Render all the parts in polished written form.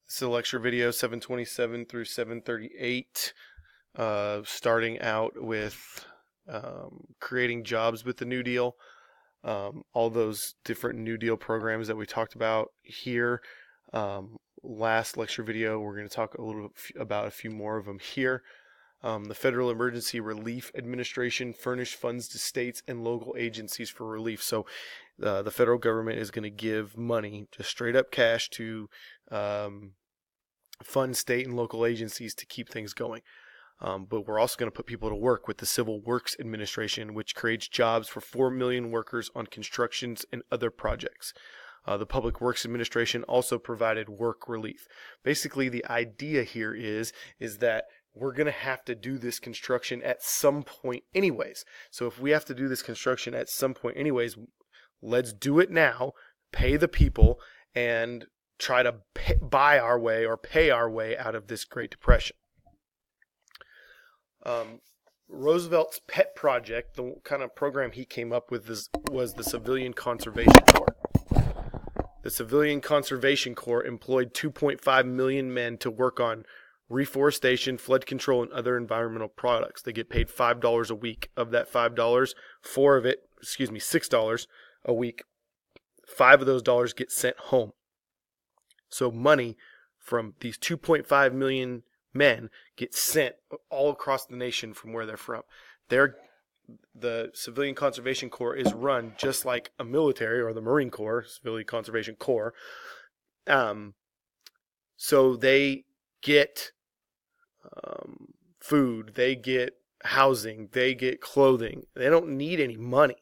This is a lecture video 727 through 738, starting out with creating jobs with the New Deal. All those different New Deal programs that we talked about here. Last lecture video, we're going to talk a little about a few more of them here. The Federal Emergency Relief Administration furnished funds to states and local agencies for relief. So the federal government is going to give money, just straight up cash, to fund state and local agencies to keep things going. But we're also going to put people to work with the Civil Works Administration, which creates jobs for 4 million workers on constructions and other projects. The Public Works Administration also provided work relief. Basically, the idea here is that we're going to have to do this construction at some point anyways. So if we have to do this construction at some point anyways, let's do it now, pay the people, and try to buy our way or pay our way out of this Great Depression. Roosevelt's pet project, the kind of program he came up with, was the Civilian Conservation Corps. The Civilian Conservation Corps employed 2.5 million men to work on reforestation, flood control, and other environmental products. They get paid $5 a week. Of that $5, $6 a week, 5 of those dollars get sent home. So money from these 2.5 million men gets sent all across the nation from where they're from. The Civilian Conservation Corps is run just like a military, or the Marine Corps, Civilian Conservation Corps. So they get food, they get housing, they get clothing. They don't need any money.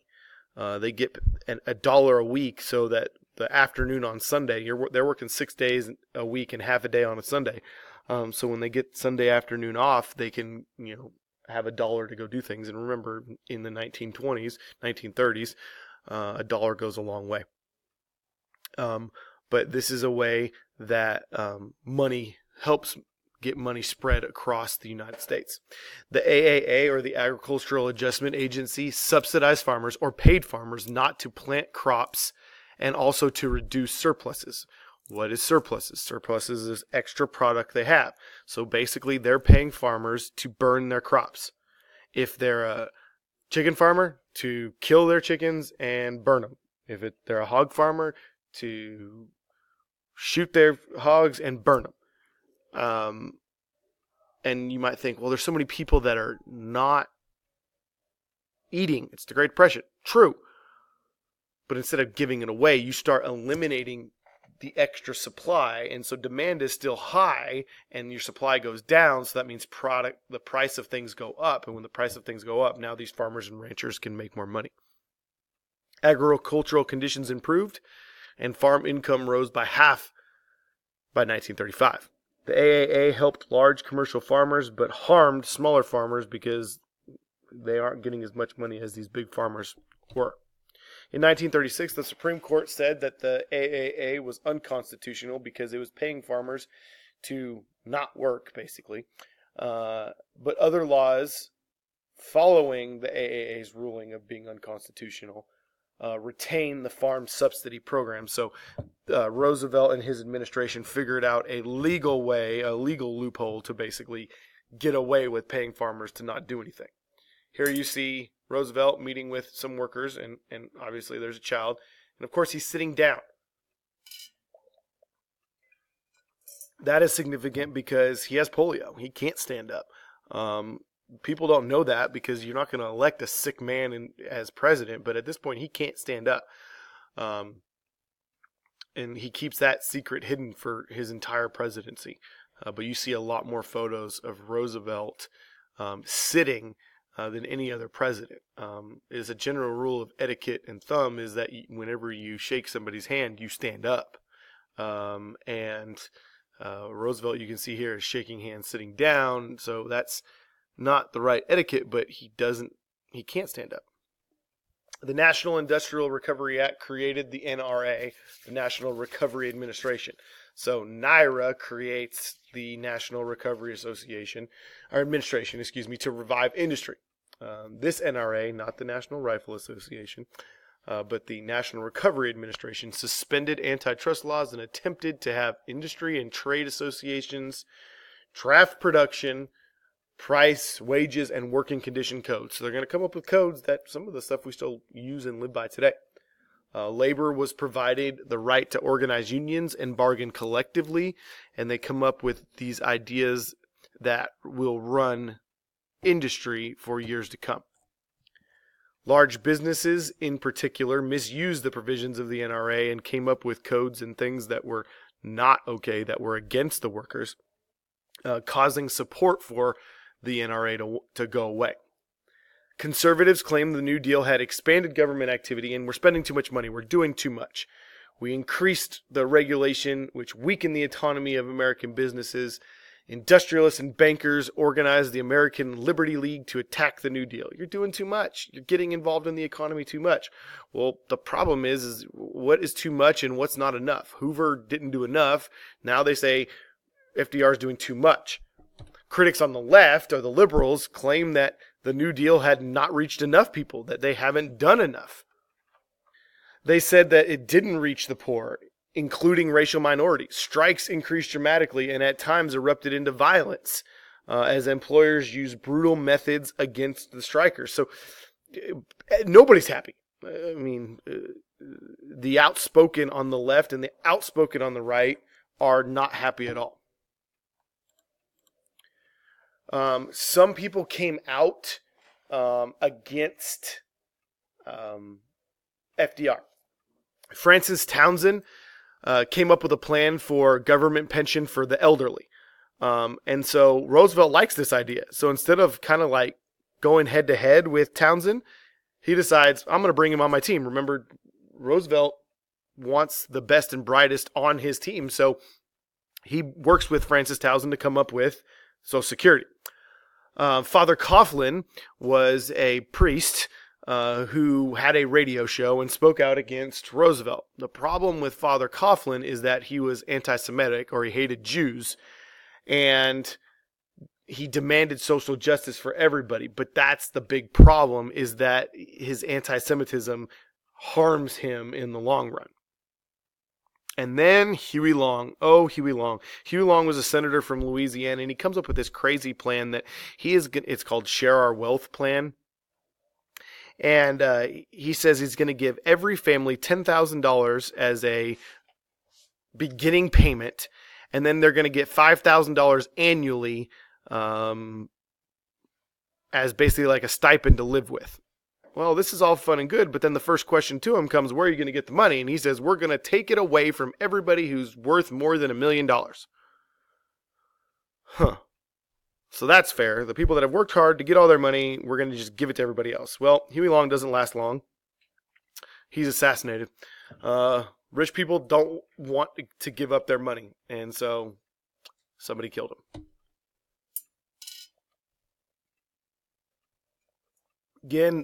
They get $1 a week, so that the afternoon on Sunday, they're working 6 days a week and half a day on a Sunday. So when they get Sunday afternoon off, they can, have $1 to go do things. And remember, in the 1920s, 1930s, $1 goes a long way. But this is a way that money helps get money spread across the United States. The AAA, or the Agricultural Adjustment Agency, subsidized farmers or paid farmers not to plant crops and also to reduce surpluses. What is surpluses? Surpluses is extra product they have. So basically, they're paying farmers to burn their crops. If they're a chicken farmer, to kill their chickens and burn them. If they're a hog farmer, to shoot their hogs and burn them. And you might think, well, there's so many people that are not eating. It's the Great Depression. True. But instead of giving it away, you start eliminating the extra supply, and so demand is still high and your supply goes down, so that means the price of things go up, and when the price of things go up, now these farmers and ranchers can make more money. Agricultural conditions improved and farm income rose by half by 1935. The AAA helped large commercial farmers but harmed smaller farmers because they aren't getting as much money as these big farmers were. In 1936, the Supreme Court said that the AAA was unconstitutional because it was paying farmers to not work, basically. But other laws following the AAA's ruling of being unconstitutional retain the farm subsidy program. So Roosevelt and his administration figured out a legal way, a legal loophole to basically get away with paying farmers to not do anything. Here you see Roosevelt meeting with some workers, and obviously there's a child. And of course he's sitting down. That is significant because he has polio. He can't stand up. People don't know that because you're not going to elect a sick man as president, but at this point he can't stand up. And he keeps that secret hidden for his entire presidency. But you see a lot more photos of Roosevelt sitting than any other president. Is a general rule of etiquette and thumb is that whenever you shake somebody's hand, you stand up. And Roosevelt, you can see here, is shaking hands sitting down. So that's not the right etiquette, but he can't stand up. The National Industrial Recovery Act created the NRA, the National Recovery Administration. So NIRA creates the National Recovery Administration, to revive industry. This NRA, not the National Rifle Association, but the National Recovery Administration suspended antitrust laws and attempted to have industry and trade associations draft production, price, wages, and working condition codes. So they're going to come up with codes that some of the stuff we still use and live by today. Labor was provided the right to organize unions and bargain collectively, and they come up with these ideas that will run industry for years to come. Large businesses, in particular, misused the provisions of the NRA and came up with codes and things that were not okay, that were against the workers, causing support for the NRA to go away. Conservatives claim the New Deal had expanded government activity and we're spending too much money. We're doing too much. We increased the regulation, which weakened the autonomy of American businesses. Industrialists and bankers organized the American Liberty League to attack the New Deal. You're doing too much. You're getting involved in the economy too much. Well, the problem is what is too much and what's not enough. Hoover didn't do enough. Now they say FDR is doing too much. Critics on the left, or the liberals, claim that the New Deal had not reached enough people, that they haven't done enough. They said that it didn't reach the poor, including racial minorities. Strikes increased dramatically and at times erupted into violence as employers used brutal methods against the strikers. So nobody's happy. I mean, the outspoken on the left and the outspoken on the right are not happy at all. Some people came out against FDR. Francis Townsend came up with a plan for government pension for the elderly. And so Roosevelt likes this idea. So instead of kind of like going head to head with Townsend, he decides, I'm going to bring him on my team. Remember, Roosevelt wants the best and brightest on his team. So he works with Francis Townsend to come up with Social Security. Father Coughlin was a priest who had a radio show and spoke out against Roosevelt. The problem with Father Coughlin is that he was anti-Semitic, or he hated Jews, and he demanded social justice for everybody. But that's the big problem, is that his anti-Semitism harms him in the long run. And then Huey Long. Oh, Huey Long. Huey Long was a senator from Louisiana, and he comes up with this crazy plan that it's called Share Our Wealth Plan. And he says he's going to give every family $10,000 as a beginning payment, and then they're going to get $5,000 annually as basically like a stipend to live with. Well, this is all fun and good, but then the first question to him comes, where are you going to get the money? And he says, we're going to take it away from everybody who's worth more than $1 million. Huh. So that's fair. The people that have worked hard to get all their money, we're going to just give it to everybody else. Well, Huey Long doesn't last long. He's assassinated. Rich people don't want to give up their money, and so somebody killed him. Again,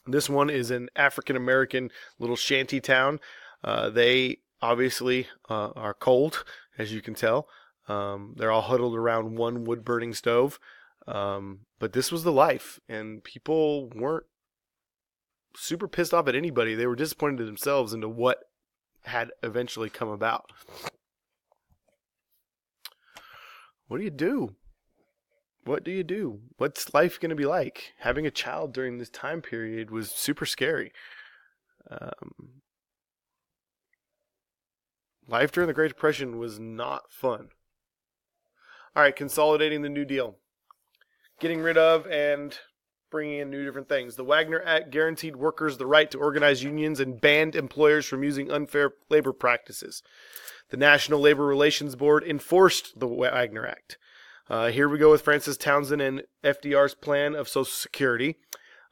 this one is an African-American little shanty town. They obviously are cold, as you can tell. They're all huddled around one wood-burning stove. But this was the life, and people weren't super pissed off at anybody. They were disappointed in themselves into what had eventually come about. What do you do? What do you do? What's life going to be like? Having a child during this time period was super scary. Life during the Great Depression was not fun. All right, consolidating the New Deal. Getting rid of and bringing in new different things. The Wagner Act guaranteed workers the right to organize unions and banned employers from using unfair labor practices. The National Labor Relations Board enforced the Wagner Act. Here we go with Francis Townsend and FDR's plan of Social Security,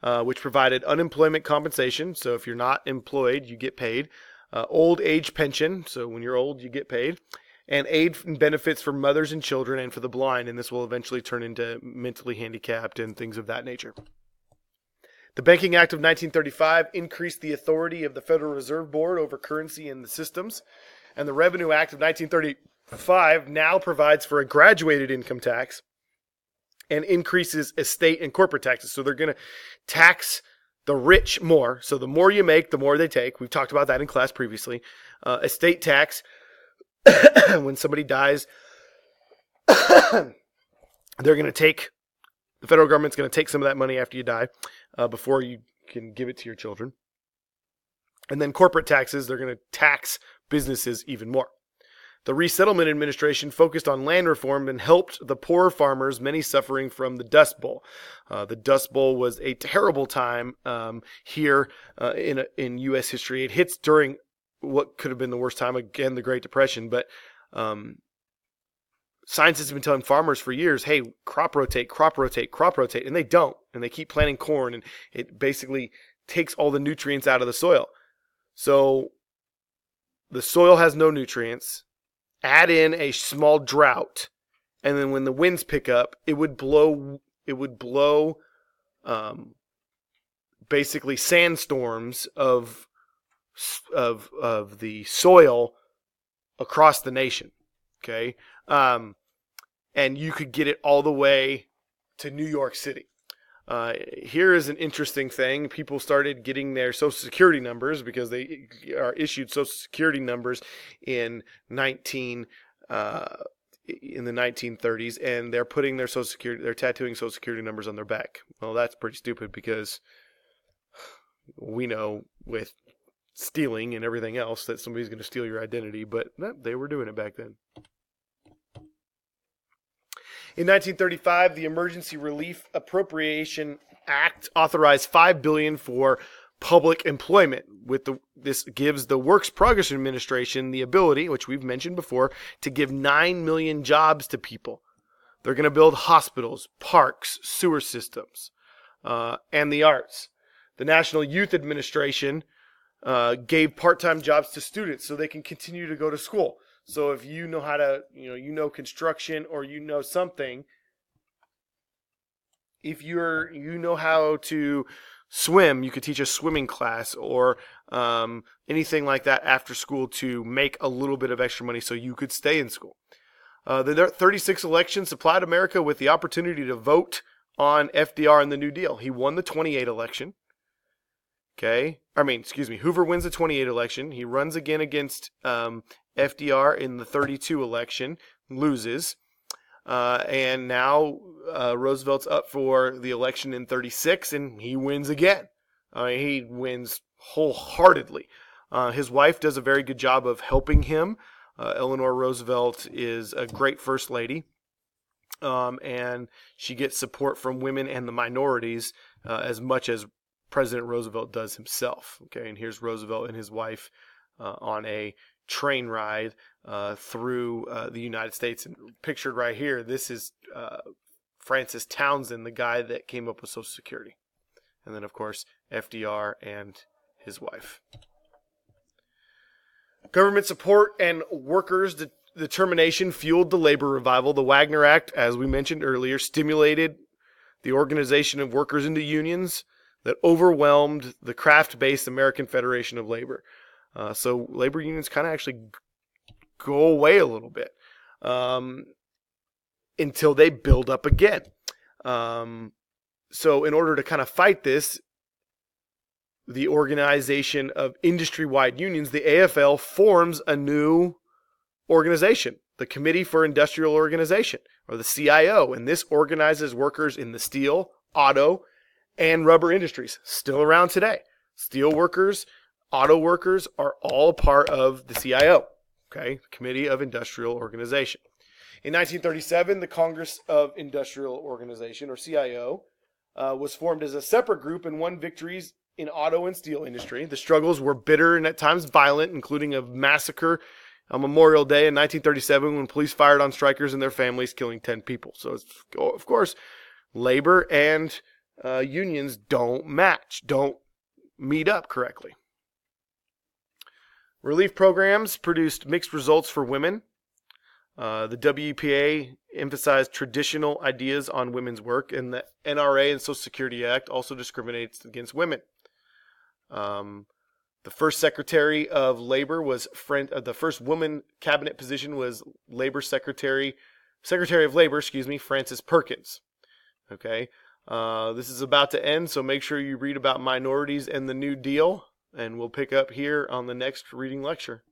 which provided unemployment compensation. So if you're not employed, you get paid. Old age pension. So when you're old, you get paid. And aid and benefits for mothers and children and for the blind. And this will eventually turn into mentally handicapped and things of that nature. The Banking Act of 1935 increased the authority of the Federal Reserve Board over currency and the systems. And the Revenue Act of 1935 now provides for a graduated income tax and increases estate and corporate taxes. So they're going to tax the rich more. So the more you make, the more they take. We've talked about that in class previously. Estate tax, when somebody dies, they're going to take, the federal government's going to take some of that money after you die before you can give it to your children. And then corporate taxes, they're going to tax businesses even more. The Resettlement Administration focused on land reform and helped the poor farmers, many suffering from the Dust Bowl. The Dust Bowl was a terrible time here in U.S. history. It hits during what could have been the worst time, again, the Great Depression. But scientists have been telling farmers for years, hey, crop rotate, and they don't. And they keep planting corn, and it basically takes all the nutrients out of the soil. So the soil has no nutrients. Add in a small drought, and then when the winds pick up, it would blow basically sandstorms of the soil across the nation. Okay, and you could get it all the way to New York City. Here is an interesting thing. People started getting their Social Security numbers because they are issued Social Security numbers in the 1930s, and they're putting their Social Security, they're tattooing Social Security numbers on their back. Well, that's pretty stupid because we know with stealing and everything else that somebody's going to steal your identity, but they were doing it back then. In 1935, the Emergency Relief Appropriation Act authorized $5 billion for public employment. This gives the Works Progress Administration the ability, which we've mentioned before, to give 9 million jobs to people. They're going to build hospitals, parks, sewer systems, and the arts. The National Youth Administration gave part-time jobs to students so they can continue to go to school. So if you know how to, you know construction or you know something, if you know how to swim, you could teach a swimming class or anything like that after school to make a little bit of extra money so you could stay in school. The 36 election supplied America with the opportunity to vote on FDR and the New Deal. He won the 28 election. Hoover wins the 28 election. He runs again against FDR in the 32 election, loses. And now Roosevelt's up for the election in 36, and he wins again. He wins wholeheartedly. His wife does a very good job of helping him. Eleanor Roosevelt is a great first lady, and she gets support from women and the minorities as much as President Roosevelt does himself. Okay, and here's Roosevelt and his wife on a train ride through the United States. And pictured right here, this is Francis Townsend, the guy that came up with Social Security. And then, of course, FDR and his wife. Government support and workers' determination fueled the labor revival. The Wagner Act, as we mentioned earlier, stimulated the organization of workers into unions that overwhelmed the craft-based American Federation of Labor. So labor unions kind of actually go away a little bit until they build up again. So in order to kind of fight this, the organization of industry-wide unions, the AFL, forms a new organization, the Committee for Industrial Organization, or the CIO, and this organizes workers in the steel, auto, and rubber industries, still around today. Steel workers, auto workers are all a part of the CIO, Committee of Industrial Organization. In 1937, the Congress of Industrial Organization, or CIO, was formed as a separate group and won victories in auto and steel industry. The struggles were bitter and at times violent, including a massacre on Memorial Day in 1937 when police fired on strikers and their families, killing 10 people. So, of course, labor and unions don't meet up correctly. Relief programs produced mixed results for women. The WPA emphasized traditional ideas on women's work, and the NRA and Social Security Act also discriminates against women. The first Secretary of Labor was the first woman cabinet position was Secretary of Labor, Frances Perkins. Okay. This is about to end, so make sure you read about minorities and the New Deal, and we'll pick up here on the next reading lecture.